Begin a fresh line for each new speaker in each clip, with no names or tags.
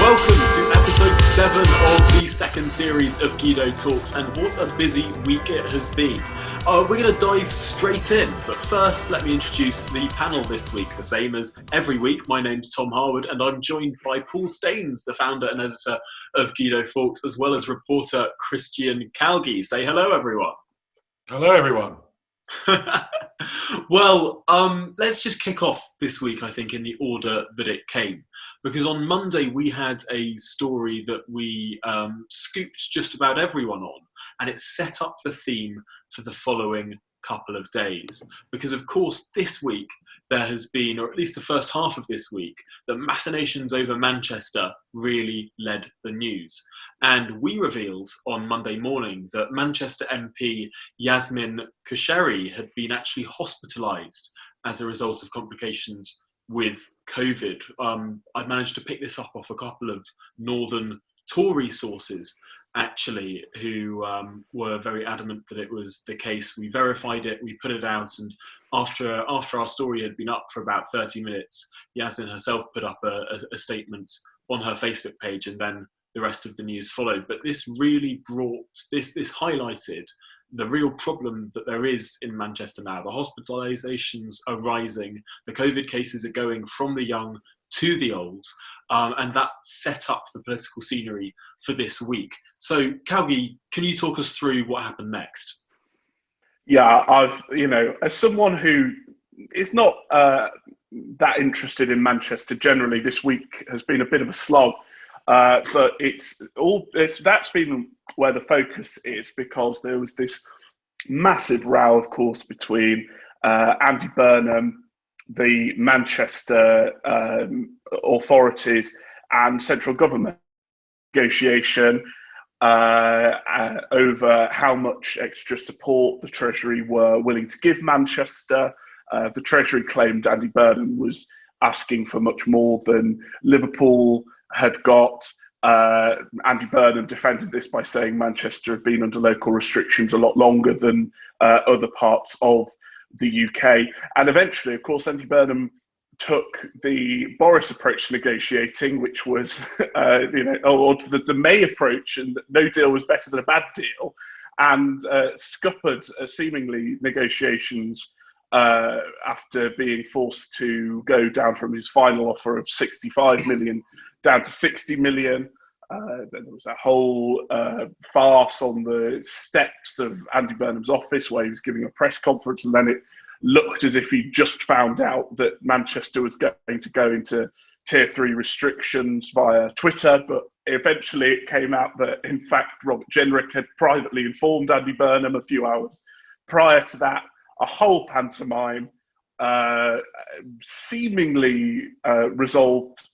Welcome to episode 7 of the second series of Guido Talks, and what a busy week it has been. We're going to dive straight in, but first let me introduce the panel this week, the same as every week. My name's Tom Harwood, and I'm joined by Paul Staines, the founder and editor of Guido Talks, as well as reporter Christian Calgi. Say hello, everyone.
Hello, everyone.
Well, let's just kick off this week, I think, in the order that it came. Because on Monday, we had a story that we scooped just about everyone on, and it set up the theme for the following couple of days. Because, of course, this week, there has been, or at least the first half of this week, the machinations over Manchester really led the news. And we revealed on Monday morning that Manchester MP Yasmin Khoshrei had been actually hospitalised as a result of complications with COVID. I managed to pick this up off a couple of northern Tory sources, actually, who were very adamant that it was the case. We verified it, we put it out, and after our story had been up for about 30 minutes, Yasmin herself put up a statement on her Facebook page, and then the rest of the news followed. But this really this highlighted the real problem that there is in Manchester now. The hospitalisations are rising, the COVID cases are going from the young to the old, and that set up the political scenery for this week. So, Calgi, can you talk us through what happened next?
Yeah, as someone who is not that interested in Manchester generally, this week has been a bit of a slog. But that's been where the focus is, because there was this massive row, of course, between Andy Burnham, the Manchester authorities, and central government negotiation over how much extra support the Treasury were willing to give Manchester. The Treasury claimed Andy Burnham was asking for much more than Liverpool had got. Andy Burnham defended this by saying Manchester had been under local restrictions a lot longer than other parts of the UK. And eventually, of course, Andy Burnham took the Boris approach to negotiating, which was, or the May approach, and no deal was better than a bad deal, and scuppered seemingly negotiations after being forced to go down from his final offer of 65 million down to 60 million. Then there was that whole farce on the steps of Andy Burnham's office where he was giving a press conference, and then it looked as if he just found out that Manchester was going to go into tier 3 restrictions via Twitter, but eventually it came out that, in fact, Robert Jenrick had privately informed Andy Burnham a few hours prior to that. A whole pantomime, seemingly resolved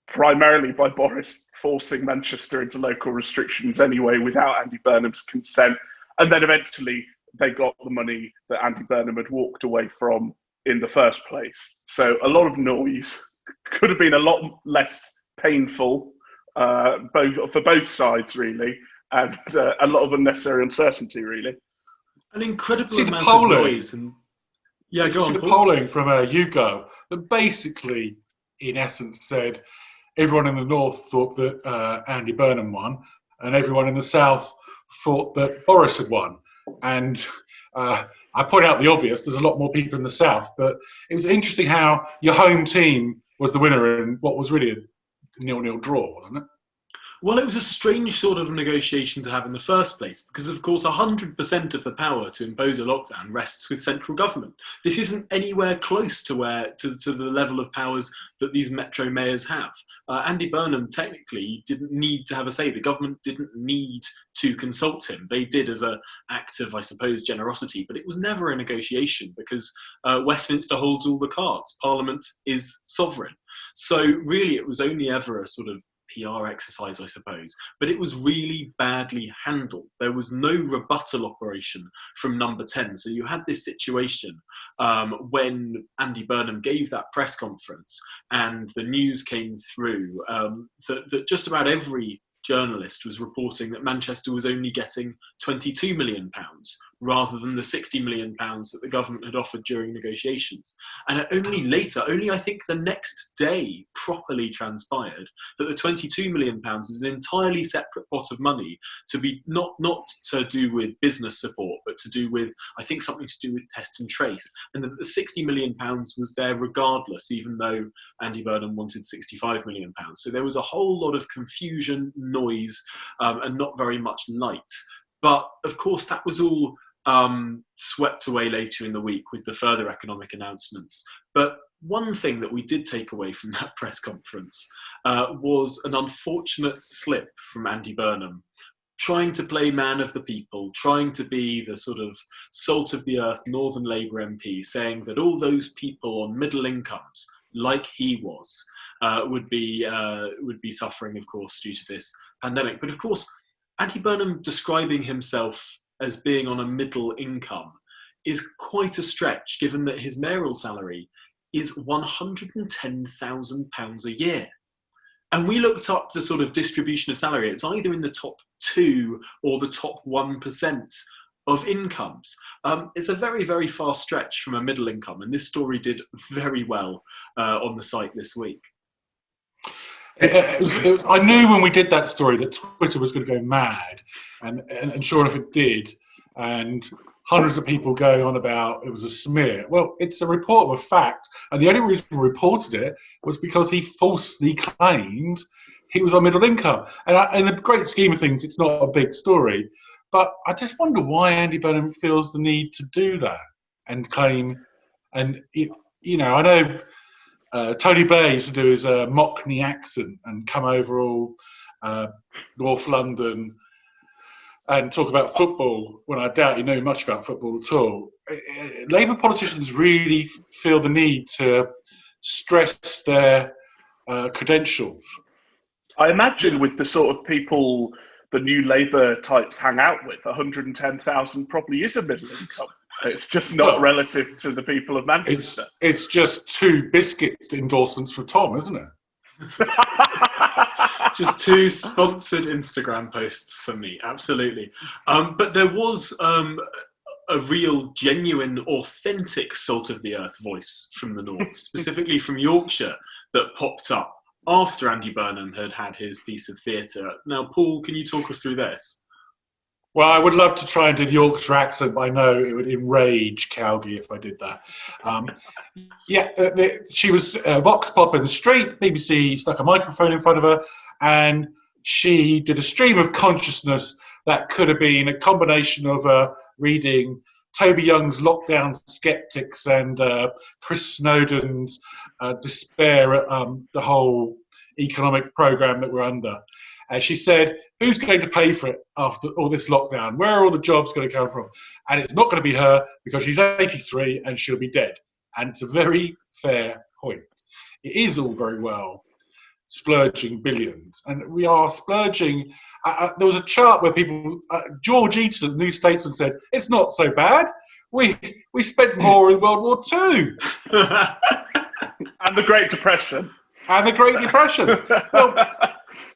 primarily by Boris forcing Manchester into local restrictions anyway without Andy Burnham's consent. And then eventually they got the money that Andy Burnham had walked away from in the first place. So a lot of noise, could have been a lot less painful for both sides, really, and a lot of unnecessary uncertainty, really.
An incredible amount of noise. And yeah, go on.
The polling from YouGov that basically, in essence, said everyone in the north thought that Andy Burnham won, and everyone in the south thought that Boris had won. And I point out the obvious: there's a lot more people in the south. But it was interesting how your home team was the winner in what was really a 0-0 draw, wasn't it?
Well, it was a strange sort of negotiation to have in the first place, because, of course, 100% of the power to impose a lockdown rests with central government. This isn't anywhere close to the level of powers that these metro mayors have. Andy Burnham technically didn't need to have a say. The government didn't need to consult him. They did as an act of, I suppose, generosity, but it was never a negotiation, because Westminster holds all the cards. Parliament is sovereign. So really, it was only ever a sort of PR exercise, I suppose, but it was really badly handled. There was no rebuttal operation from Number 10. So you had this situation when Andy Burnham gave that press conference and the news came through that just about every journalist was reporting that Manchester was only getting £22 million, rather than the £60 million that the government had offered during negotiations. And only later, only I think the next day, properly transpired that the £22 million is an entirely separate pot of money to be not to do with business support, but to do with, I think, something to do with test and trace. And that the £60 million was there regardless, even though Andy Burnham wanted £65 million. So there was a whole lot of confusion, noise, and not very much light. But of course, that was all swept away later in the week with the further economic announcements. But one thing that we did take away from that press conference was an unfortunate slip from Andy Burnham, trying to play man of the people, trying to be the sort of salt of the earth Northern Labour MP, saying that all those people on middle incomes, like he was, would be suffering, of course, due to this pandemic. But of course, Andy Burnham describing himself as being on a middle income is quite a stretch, given that his mayoral salary is £110,000 a year. And we looked up the sort of distribution of salary. It's either in the top 2 or the top 1% of incomes. It's a very, very far stretch from a middle income. And this story did very well on the site this week.
I knew when we did that story that Twitter was going to go mad, and sure enough it did, and hundreds of people going on about it was a smear. Well, it's a report of a fact, and the only reason we reported it was because he falsely claimed he was on middle income. And in the great scheme of things, it's not a big story, but I just wonder why Andy Burnham feels the need to do that and claim, and you know, I know Tony Blair used to do his Mockney accent and come over all North London and talk about football when I doubt he knew much about football at all. Labour politicians really feel the need to stress their credentials.
I imagine with the sort of people the new Labour types hang out with, 110,000 probably is a middle income. It's just not relative to the people of Manchester.
It's just 2 biscuits endorsements for Tom, isn't it?
Just 2 sponsored Instagram posts for me, absolutely. But there was a real, genuine, authentic salt of the earth voice from the north, specifically from Yorkshire, that popped up after Andy Burnham had had his piece of theatre. Now, Paul, can you talk us through this?
Well, I would love to try and do the Yorkshire accent, but I know it would enrage Calgie if I did that. She was Vox Pop in the street. BBC stuck a microphone in front of her, and she did a stream of consciousness that could have been a combination of reading Toby Young's Lockdown Skeptics and Chris Snowden's despair at the whole economic programme that we're under. She said, who's going to pay for it after all this lockdown? Where are all the jobs going to come from? And it's not going to be her because she's 83 and she'll be dead. And it's a very fair point. It is all very well splurging billions. And we are splurging. There was a chart where people, George Eaton of the New Statesman said, it's not so bad. We spent more in World War II.
And the Great Depression.
And the Great Depression. Well,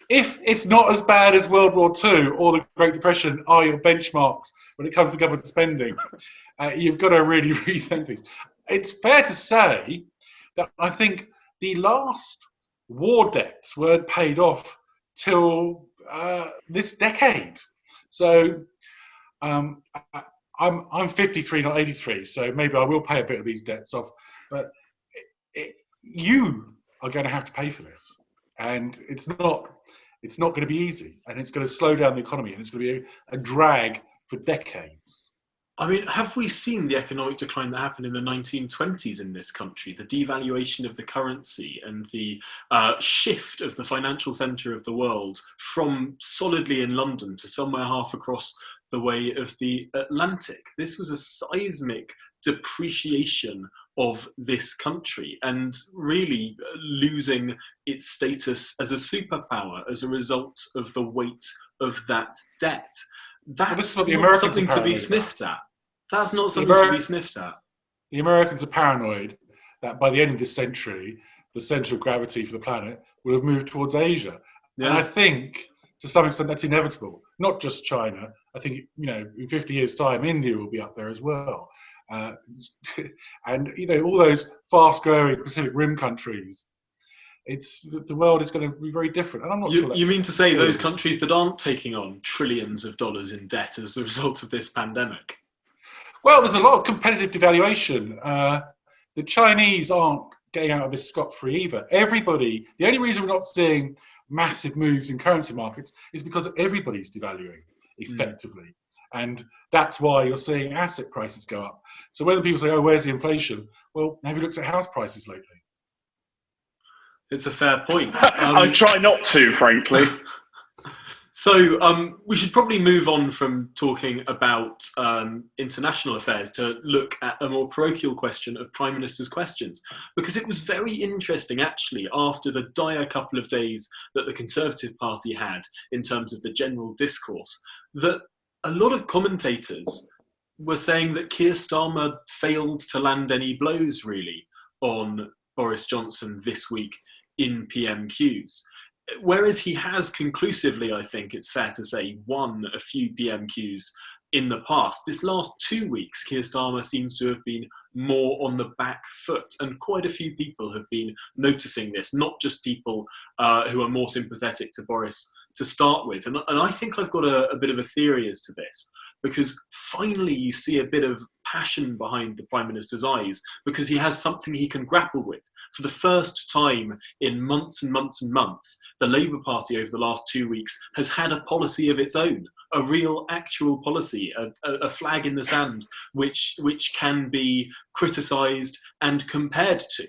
if it's not as bad as World War II or the Great Depression are your benchmarks when it comes to government spending, you've got to really rethink things. It's fair to say that I think the last war debts weren't paid off till this decade. So I'm 53, not 83, so maybe I will pay a bit of these debts off. But you are going to have to pay for this, and it's not going to be easy, and it's going to slow down the economy, and it's going to be a drag for decades.
I mean, have we seen the economic decline that happened in the 1920s in this country? The devaluation of the currency and the shift of the financial centre of the world from solidly in London to somewhere half across the way of the Atlantic. This was a seismic depreciation of this country and really losing its status as a superpower as a result of the weight of that debt. That's not something to be sniffed at. That's not something to be sniffed at.
The Americans are paranoid that by the end of this century, the centre of gravity for the planet will have moved towards Asia. Yeah. And I think, to some extent that's inevitable. Not just China. I think, in 50 years' time, India will be up there as well. And, all those fast-growing Pacific Rim countries, the world is going to be very different. And I'm not sure that's...
You mean to say those countries that aren't taking on trillions of dollars in debt as a result of this pandemic?
Well, there's a lot of competitive devaluation. The Chinese aren't getting out of this scot-free either. Everybody, the only reason we're not seeing massive moves in currency markets is because everybody's devaluing effectively. And that's why you're seeing asset prices go up. So when people say, oh, where's the inflation? Well, have you looked at house prices lately?
It's a fair point.
I try not to, frankly.
So we should probably move on from talking about international affairs to look at a more parochial question of Prime Minister's questions, because it was very interesting, actually, after the dire couple of days that the Conservative Party had in terms of the general discourse, that a lot of commentators were saying that Keir Starmer failed to land any blows, really, on Boris Johnson this week in PMQs. Whereas he has conclusively, I think it's fair to say, won a few PMQs in the past, this last 2 weeks, Keir Starmer seems to have been more on the back foot. And quite a few people have been noticing this, not just people who are more sympathetic to Boris to start with. And I think I've got a bit of a theory as to this, because finally you see a bit of passion behind the Prime Minister's eyes, because he has something he can grapple with. For the first time in months and months and months, the Labour Party over the last 2 weeks has had a policy of its own, a real actual policy, a flag in the sand, which can be criticised and compared to.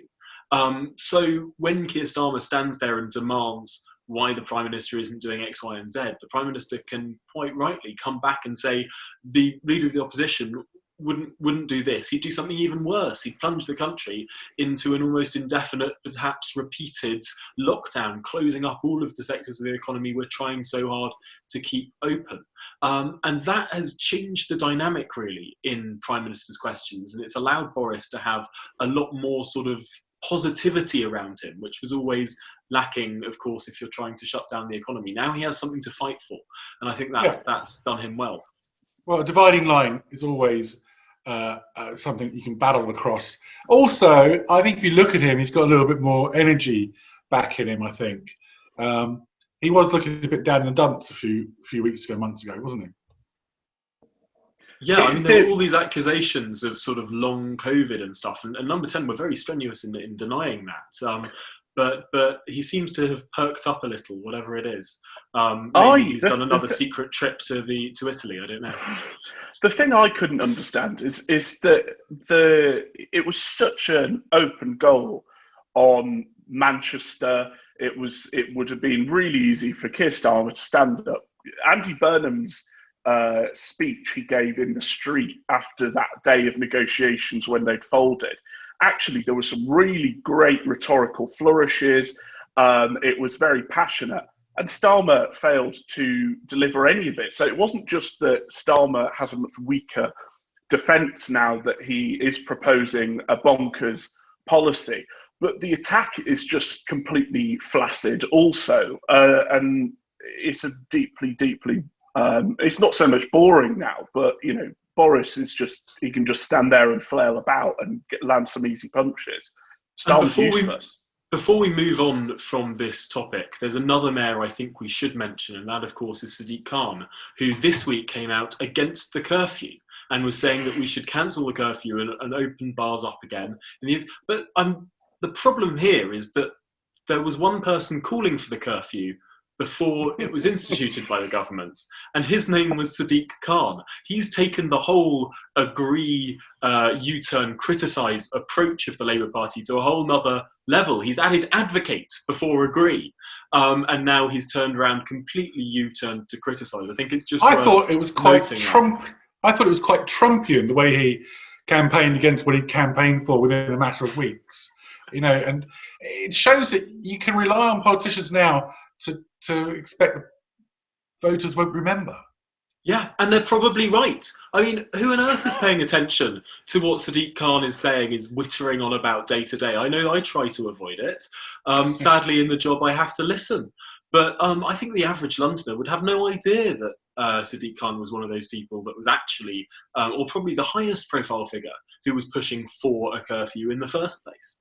So when Keir Starmer stands there and demands why the Prime Minister isn't doing X, Y, and Z, the Prime Minister can quite rightly come back and say the Leader of the Opposition wouldn't do this. He'd do something even worse. He'd plunge the country into an almost indefinite, perhaps repeated lockdown, closing up all of the sectors of the economy we're trying so hard to keep open. And that has changed the dynamic, really, in Prime Minister's questions. And it's allowed Boris to have a lot more sort of positivity around him, which was always lacking, of course, if you're trying to shut down the economy. Now he has something to fight for. And I think that's done him well.
Well, a dividing line is always something you can battle across. Also, I think if you look at him, he's got a little bit more energy back in him, I think. He was looking a bit down in the dumps a few months ago, wasn't he?
Yeah, I mean, there were all these accusations of sort of long COVID and stuff, and Number 10 were very strenuous in denying that. But he seems to have perked up a little, whatever it is. Maybe he's done another secret trip to Italy. I don't know.
The thing I couldn't understand is that it was such an open goal on Manchester. It would have been really easy for Keir Starmer to stand up. Andy Burnham's speech he gave in the street after that day of negotiations when they'd folded. Actually, there were some really great rhetorical flourishes. It was very passionate. And Starmer failed to deliver any of it. So it wasn't just that Starmer has a much weaker defence now that he is proposing a bonkers policy, but the attack is just completely flaccid also. And it's a deeply, it's not so much boring now, but, Boris is he can just stand there and flail about and land some easy punches. Starmer's useless.
Before we move on from this topic, there's another mayor I think we should mention, and that, of course, is Sadiq Khan, who this week came out against the curfew and was saying that we should cancel the curfew and open bars up again. But the problem here is that there was one person calling for the curfew before it was instituted by the government, and his name was Sadiq Khan. He's taken the whole agree, U-turn, criticise approach of the Labour Party to a whole nother level. He's added advocate before agree, and now he's turned around completely U-turned to criticise. I think it's just.
I thought it was quite Trumpian the way he campaigned against what he'd campaigned for within a matter of weeks. And it shows that you can rely on politicians now to expect that voters won't remember.
Yeah, and they're probably right. I mean, who on earth is paying attention to what Sadiq Khan is saying, is wittering on about day to day? I know I try to avoid it. Sadly, in the job, I have to listen. But I think the average Londoner would have no idea that Sadiq Khan was one of those people that was actually, or probably the highest profile figure who was pushing for a curfew in the first place.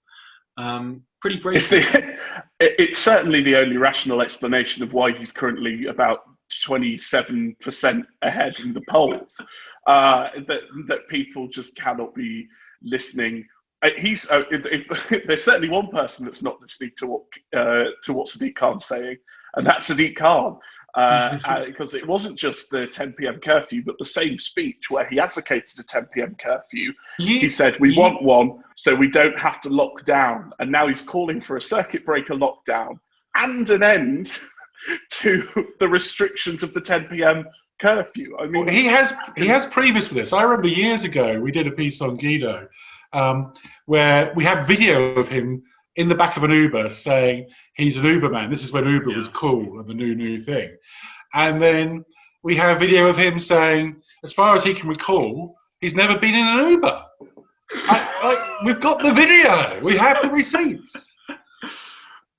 Pretty
It's,
breakthrough.
it's certainly the only rational explanation of why he's currently about 27% ahead in the polls. That people just cannot be listening. There's certainly one person that's not listening to what Sadiq Khan's saying, and that's Sadiq Khan. Because it wasn't just the 10 p.m. curfew, but the same speech where he advocated a 10 p.m. curfew. He said, we want one so we don't have to lock down. And now he's calling for a circuit breaker lockdown and an end to the restrictions of the 10 p.m. curfew. I mean,
well, he has previous to this. I remember years ago we did a piece on Guido, where we have video of him in the back of an Uber saying he's an Uber man. This is when Uber was cool and the new thing. And then we have video of him saying, as far as he can recall, he's never been in an Uber. We've got the video. We have the receipts.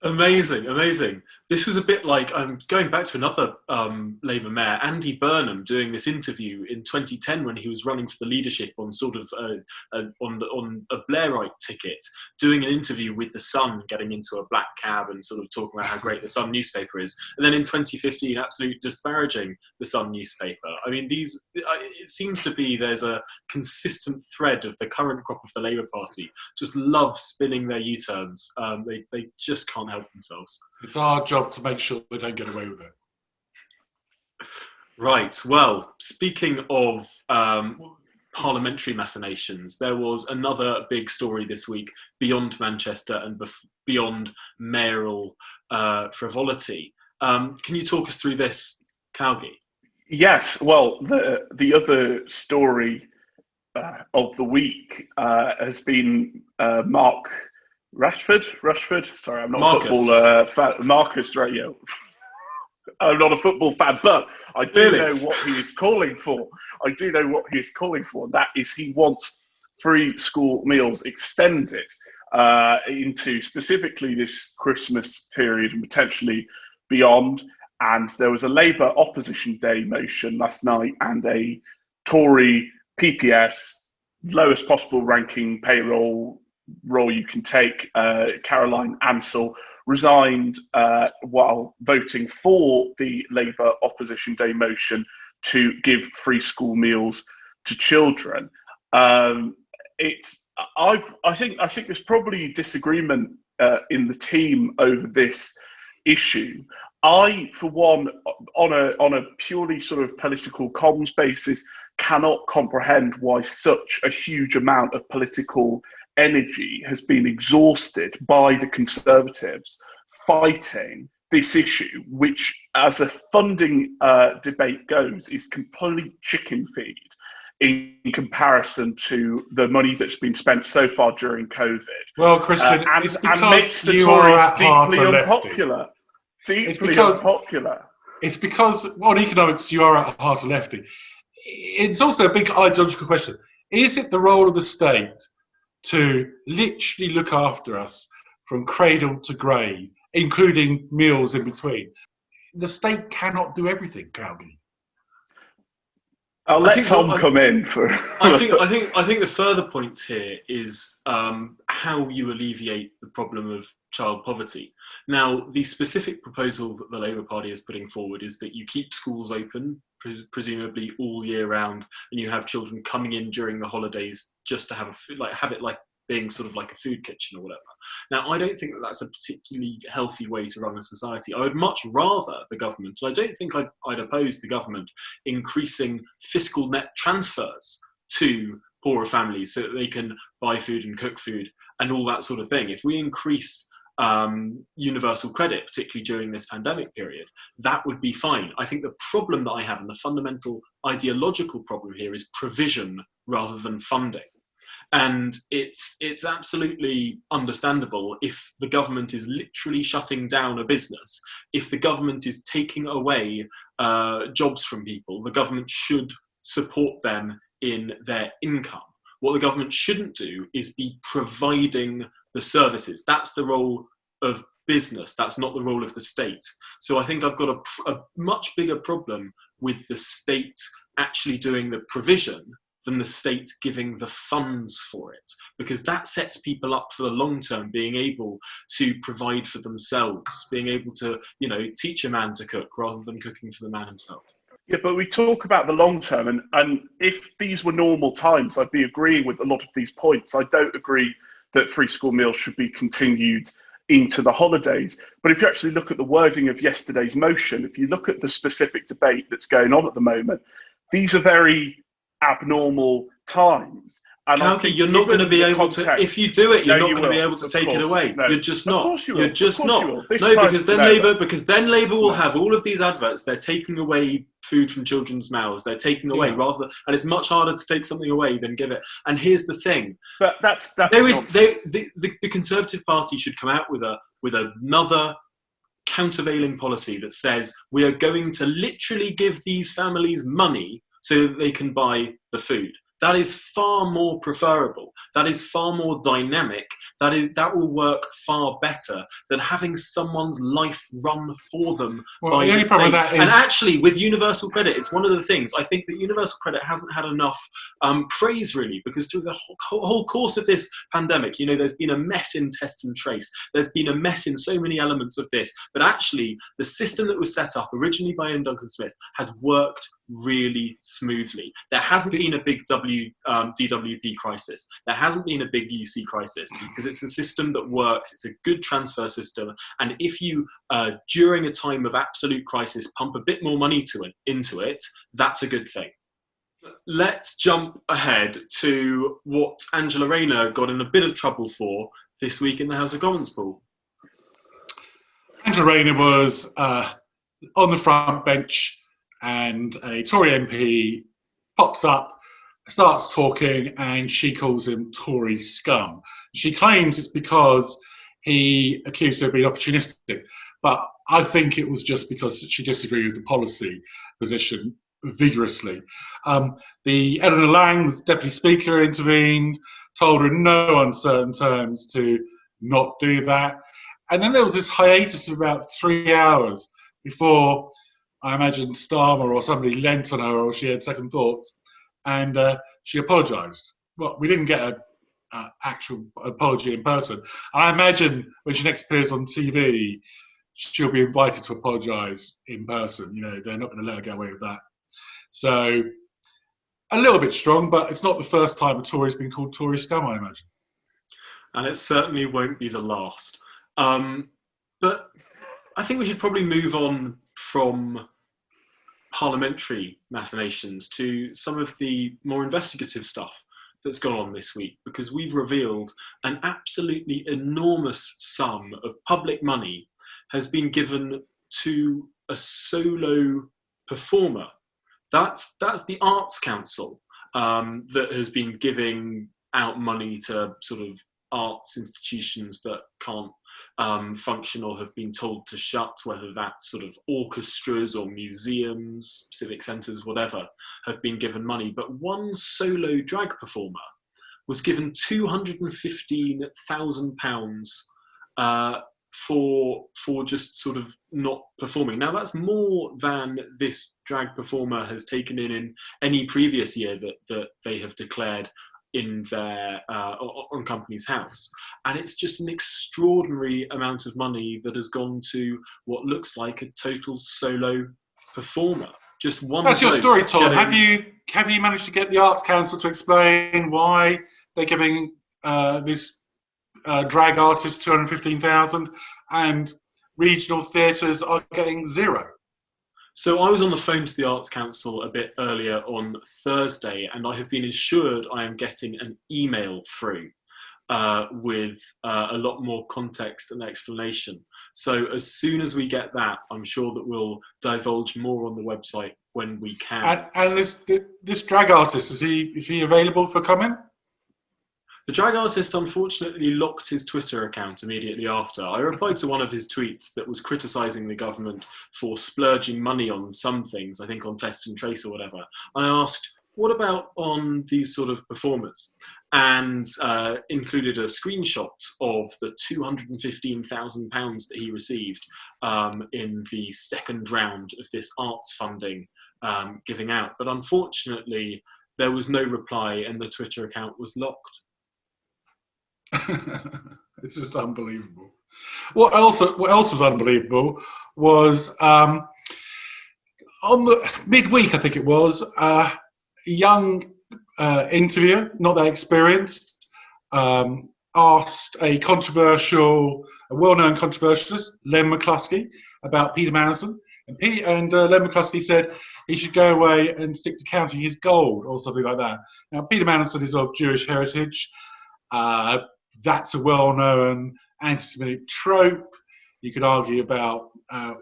Amazing, amazing. This was a bit like, I'm going back to another Labour mayor, Andy Burnham, doing this interview in 2010 when he was running for the leadership on sort of on a Blairite ticket, doing an interview with The Sun, getting into a black cab and sort of talking about how great The Sun newspaper is. And then in 2015, absolutely disparaging The Sun newspaper. I mean, it seems to be there's a consistent thread of the current crop of the Labour Party just love spinning their U-turns. They just can't help themselves.
It's our job to make sure they don't get away with it.
Right. Well, speaking of parliamentary machinations, there was another big story this week beyond Manchester and beyond mayoral frivolity. Can you talk us through this, Calgie?
Yes. Well, the other story of the week has been Mark Rashford. Sorry, I'm not
Marcus.
a football fan. Marcus, right? Yeah. I'm not a football fan, but I do know what he is calling for. And that is he wants free school meals extended into specifically this Christmas period and potentially beyond. And there was a Labour Opposition Day motion last night and a Tory PPS, lowest possible ranking payroll role you can take, Caroline Ansell, resigned while voting for the Labour Opposition Day motion to give free school meals to children. I think there's probably disagreement in the team over this issue. I, for one, on a purely sort of political comms basis, cannot comprehend why such a huge amount of political energy has been exhausted by the Conservatives fighting this issue, which, as a funding debate goes, is complete chicken feed in comparison to the money that's been spent so far during COVID.
Well, Christian,
and makes the Tories deeply unpopular. Unpopular.
It's because on economics you are at heart a lefty. It's also a big ideological question. Is it the role of the state to literally look after us from cradle to grave, including meals in between? The state cannot do everything, Calgie.
I'll let Tom come in for.
I think the further point here is how you alleviate the problem of child poverty. Now, the specific proposal that the Labour Party is putting forward is that you keep schools open, presumably all year round, and you have children coming in during the holidays just to have have it like being sort of like a food kitchen or whatever. Now, I don't think that that's a particularly healthy way to run a society. I would much rather the government, and I don't think I'd oppose the government increasing fiscal net transfers to poorer families so that they can buy food and cook food and all that sort of thing. If we increase universal credit, particularly during this pandemic period, that would be fine. I think the problem that I have, and the fundamental ideological problem here, is provision rather than funding. And it's absolutely understandable if the government is literally shutting down a business, if the government is taking away jobs from people, the government should support them in their income. What the government shouldn't do is be providing the services. That's the role of business. That's not the role of the state. So I think I've got a much bigger problem with the state actually doing the provision than the state giving the funds for it, because that sets people up for the long term, being able to provide for themselves, being able to, teach a man to cook rather than cooking for the man himself.
Yeah, but we talk about the long term, and if these were normal times, I'd be agreeing with a lot of these points. I don't agree that free school meals should be continued into the holidays. But if you actually look at the wording of yesterday's motion, if you look at the specific debate that's going on at the moment, these are very abnormal times. And
Cowkey, you're not going to be able to, if you do it, you're not going to be able to take it away.
No.
You're just not.
Of course you will.
You're just not.
No,
because then Labour will have all of these adverts. They're taking away food from children's mouths. They're taking away and it's much harder to take something away than give it. And here's the thing.
But that's
the Conservative Party should come out with another countervailing policy that says we are going to literally give these families money so that they can buy the food. That is far more preferable. That is far more dynamic. That will work far better than having someone's life run for them by the state. And actually, with universal credit, it's one of the things. I think that universal credit hasn't had enough praise, really, because through the whole course of this pandemic, there's been a mess in test and trace. There's been a mess in so many elements of this. But actually, the system that was set up originally by Ian Duncan Smith has worked really smoothly. There hasn't been a big DWP crisis. There hasn't been a big UC crisis because it's a system that works. It's a good transfer system. And if you, during a time of absolute crisis, pump a bit more money into it, that's a good thing. Let's jump ahead to what Angela Rayner got in a bit of trouble for this week in the House of Commons, Paul.
Angela Rayner was on the front bench, and a Tory MP pops up, starts talking, and she calls him Tory scum. She claims it's because he accused her of being opportunistic, but I think it was just because she disagreed with the policy position vigorously. The Eleanor Lang, the Deputy Speaker, intervened, told her in no uncertain terms to not do that. And then there was this hiatus of about 3 hours before, I imagine, Starmer or somebody leant on her, or she had second thoughts, and she apologised. Well, we didn't get an actual apology in person. I imagine when she next appears on TV, she'll be invited to apologise in person. They're not going to let her get away with that. So, a little bit strong, but it's not the first time a Tory's been called Tory scum, I imagine.
And it certainly won't be the last. But I think we should probably move on from parliamentary machinations to some of the more investigative stuff that's gone on this week, because we've revealed an absolutely enormous sum of public money has been given to a solo performer. That's the Arts Council that has been giving out money to sort of arts institutions that can't function or have been told to shut, whether that's sort of orchestras or museums, civic centres, whatever, have been given money. But one solo drag performer was given £215,000 for just sort of not performing. Now that's more than this drag performer has taken in any previous year that they have declared in their on Companies House, and it's just an extraordinary amount of money that has gone to what looks like a total solo performer. Just one.
That's your story, Tom. Have you managed to get the Arts Council to explain why they're giving this drag artist 215,000 and regional theatres are getting zero?
So I was on the phone to the Arts Council a bit earlier on Thursday, and I have been assured I am getting an email through with a lot more context and explanation. So as soon as we get that, I'm sure that we'll divulge more on the website when we can.
And this drag artist, is he available for comment?
The drag artist unfortunately locked his Twitter account immediately after. I replied to one of his tweets that was criticising the government for splurging money on some things, I think on test and trace or whatever. I asked, what about on these sort of performers? and included a screenshot of the £215,000 that he received in the second round of this arts funding giving out. But unfortunately, there was no reply and the Twitter account was locked.
It's just unbelievable. What else was unbelievable was on the midweek, I think it was, a young interviewer, not that experienced, asked a well-known controversialist, Len McCluskey, about Peter Mandelson. And Len McCluskey said he should go away and stick to counting his gold or something like that. Now, Peter Mandelson is of Jewish heritage. That's a well-known anti-Semitic trope. You could argue about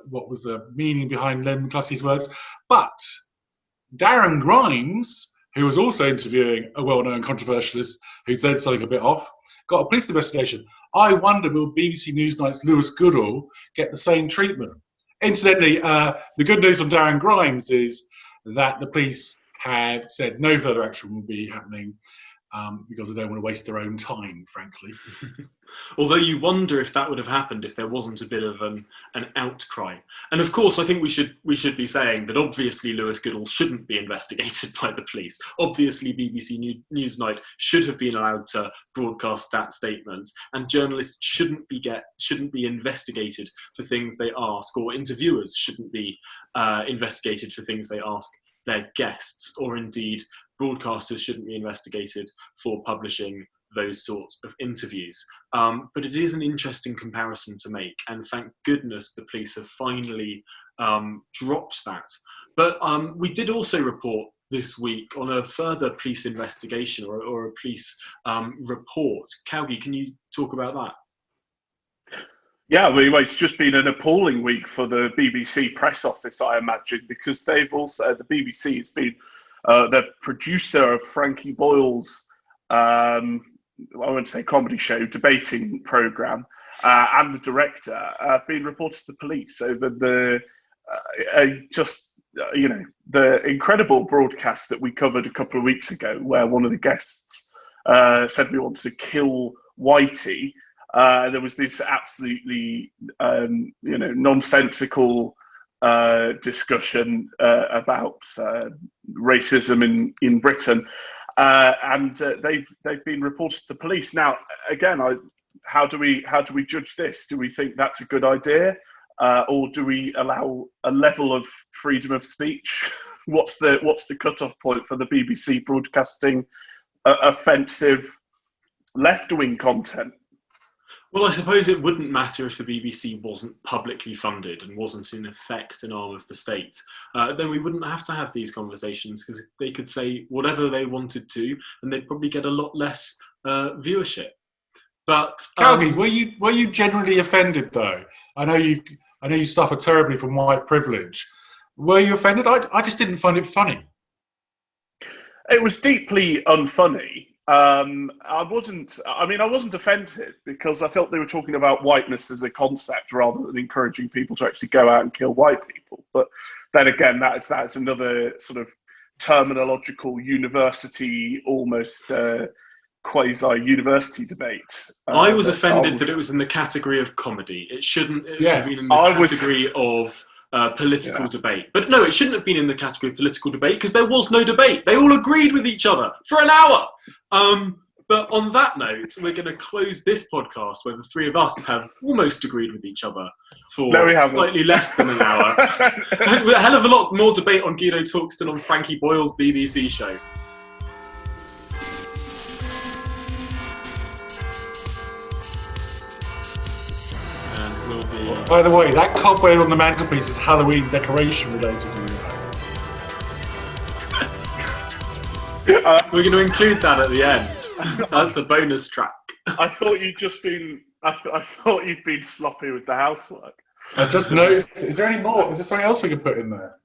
what was the meaning behind Len McCluskey's words. But Darren Grimes, who was also interviewing a well-known controversialist who said something a bit off, got a police investigation. I wonder, will BBC Newsnight's Lewis Goodall get the same treatment? Incidentally, the good news on Darren Grimes is that the police have said no further action will be happening because they don't want to waste their own time, frankly.
Although you wonder if that would have happened if there wasn't a bit of an outcry. And of course, I think we should be saying that obviously Lewis Goodall shouldn't be investigated by the police. Obviously, BBC Newsnight should have been allowed to broadcast that statement, and journalists shouldn't be investigated for things they ask, or interviewers shouldn't be investigated for things they ask their guests, or indeed broadcasters shouldn't be investigated for publishing those sorts of interviews. But it is an interesting comparison to make, and thank goodness the police have finally dropped that. But we did also report this week on a further police investigation or a police report. Calgie, can you talk about that?
Yeah, well, it's just been an appalling week for the BBC press office, I imagine, because they've also, the BBC has been the producer of Frankie Boyle's, I wouldn't say comedy show, debating programme, and the director have been reported to the police over the incredible broadcast that we covered a couple of weeks ago, where one of the guests said we wanted to kill Whitey. There was this absolutely, nonsensical discussion about racism in Britain, and they've been reported to the police. Now, again, how do we judge this? Do we think that's a good idea, or do we allow a level of freedom of speech? What's the cutoff point for the BBC broadcasting offensive left-wing content?
Well, I suppose it wouldn't matter if the BBC wasn't publicly funded and wasn't in effect an arm of the state. Then we wouldn't have to have these conversations, because they could say whatever they wanted to, and they'd probably get a lot less viewership. But
Calgie, were you generally offended though? I know you suffer terribly from white privilege. Were you offended? I just didn't find it funny.
It was deeply unfunny. I wasn't offended, because I felt they were talking about whiteness as a concept rather than encouraging people to actually go out and kill white people. But then again, that's another sort of terminological university, almost quasi-university debate.
I was offended that it was in the category of comedy. It should have been in the category of political debate. But no, it shouldn't have been in the category of political debate, because there was no debate. They all agreed with each other for an hour. But on that note, we're going to close this podcast where the three of us have almost agreed with each other for slightly less than an hour. A hell of a lot more debate on Guido Talks than on Frankie Boyle's BBC show.
By the way, that cobweb on the mantelpiece is Halloween decoration related.
We're going to include that at the end. That's the bonus track.
I thought you'd been sloppy with the housework.
I just noticed. Is there any more? Is there something else we could put in there?